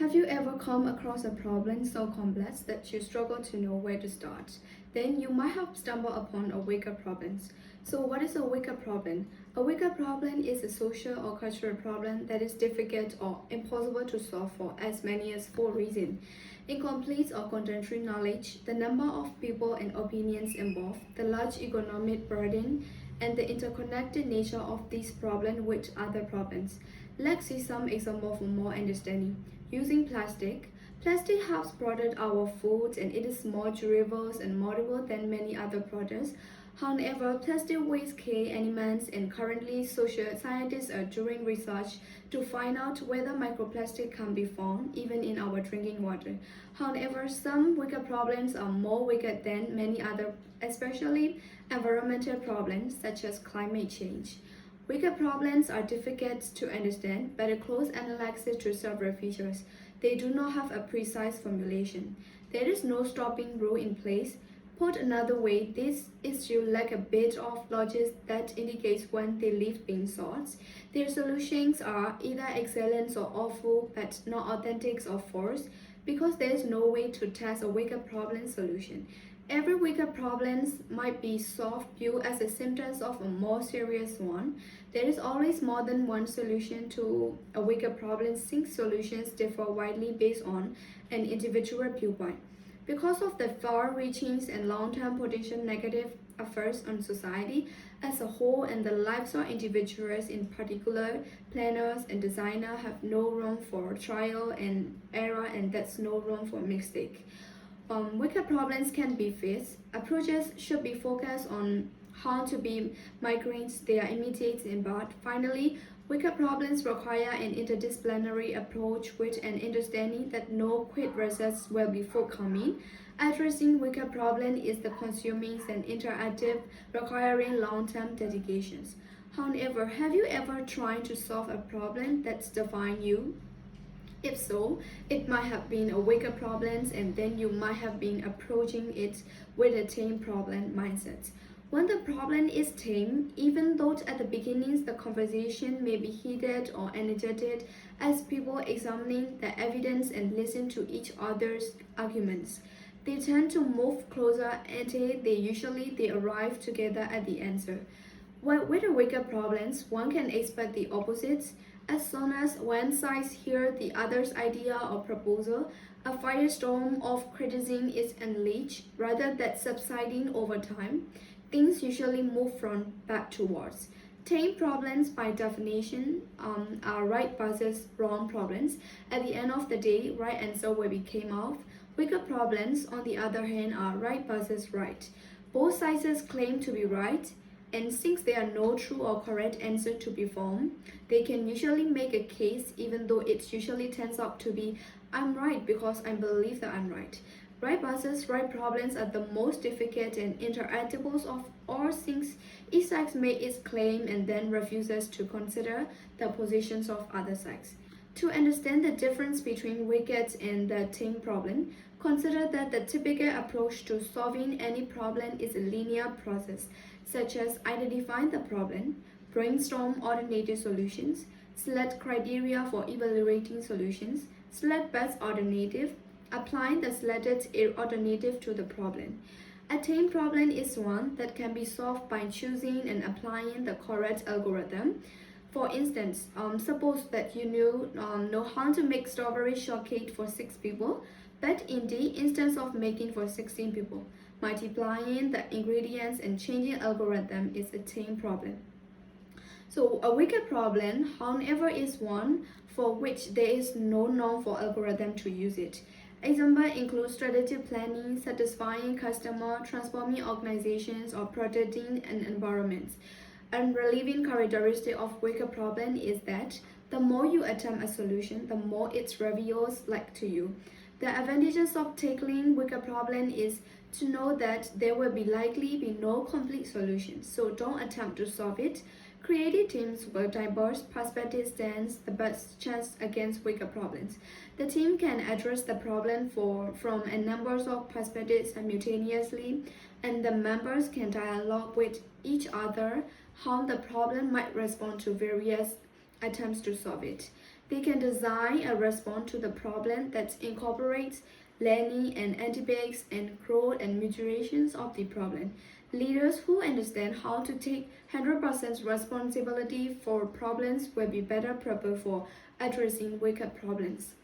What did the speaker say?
Have you ever come across a problem so complex that you struggle to know where to start? Then you might have stumbled upon a wicked problem. So what is a wicked problem? A wicked problem is a social or cultural problem that is difficult or impossible to solve for as many as four reasons. Incomplete or contradictory knowledge, the number of people and opinions involved, the large economic burden, and the interconnected nature of these problems with other problems. Let's see some examples for more understanding. Using plastic. Plastic helps produce our food and it is more durable and moldable than many other products. However, plastic waste kill animals and currently social scientists are doing research to find out whether microplastic can be found even in our drinking water. However, some wicked problems are more wicked than many other, especially environmental problems such as climate change. Wicked problems are difficult to understand, but a close analysis to several features. They do not have a precise formulation. There is no stopping rule in place. Put another way, this issue lack a bit of logic that indicates when they leave being solved. Their solutions are either excellent or awful, but not authentic or false, because there is no way to test a wicked problem solution. Every wicked problem might be solved viewed as a symptom of a more serious one. There is always more than one solution to a wicked problem since solutions differ widely based on an individual viewpoint. Because of the far-reaching and long-term potential negative effects on society as a whole and the lives of individuals in particular, planners and designers have no room for trial and error and that's no room for mistake. Wicked problems can be fixed. Approaches should be focused on how to be migrants their immediate impact. Finally, wicked problems require an interdisciplinary approach with an understanding that no quick results will be forthcoming. Addressing wicked problem is the consuming and interactive, requiring long-term dedications. However, have you ever tried to solve a problem that's defined you? If so, it might have been a wicked problem and then you might have been approaching it with a tame problem mindset. When the problem is tame, even though at the beginnings the conversation may be heated or energetic as people examining the evidence and listen to each other's arguments, they tend to move closer until they arrive together at the answer. With the wicked problems, one can expect the opposites. As soon as one side hears the other's idea or proposal, a firestorm of criticism is unleashed rather than subsiding over time. Things usually move from bad to worse. Tame problems, by definition, are right versus wrong problems. At the end of the day, right answer will be came out. Wicked problems, on the other hand, are right versus right. Both sides claim to be right, and since there are no true or correct answer to be found, they can usually make a case even though it usually turns out to be I'm right because I believe that I'm right. Right versus right problems are the most difficult and interactable of all since each side makes its claim and then refuses to consider the positions of other sides. To understand the difference between wicked and the tame problem, consider that the typical approach to solving any problem is a linear process, such as identifying the problem, brainstorm alternative solutions, select criteria for evaluating solutions, select best alternative, applying the selected alternative to the problem. A tame problem is one that can be solved by choosing and applying the correct algorithm. For instance, suppose that you know how to make strawberry shortcake for 6 people, but in the instance of making for 16 people, multiplying the ingredients and changing algorithm is a tame problem. So a wicked problem, however, is one for which there is no known for algorithm to use it. Example include strategic planning, satisfying customer, transforming organizations, or protecting an environment. Unrelieving characteristic of wicked problem is that the more you attempt a solution, the more it reveals like to you. The advantages of tackling wicked problem is to know that there will be likely be no complete solution, so don't attempt to solve it. Creative teams with diverse perspectives stands the best chance against wicked problems. The team can address the problem from a number of perspectives simultaneously, and the members can dialogue with each other how the problem might respond to various attempts to solve it. They can design a response to the problem that incorporates learning and anticipates and growth and maturations of the problem. Leaders who understand how to take 100% responsibility for problems will be better prepared for addressing wicked problems.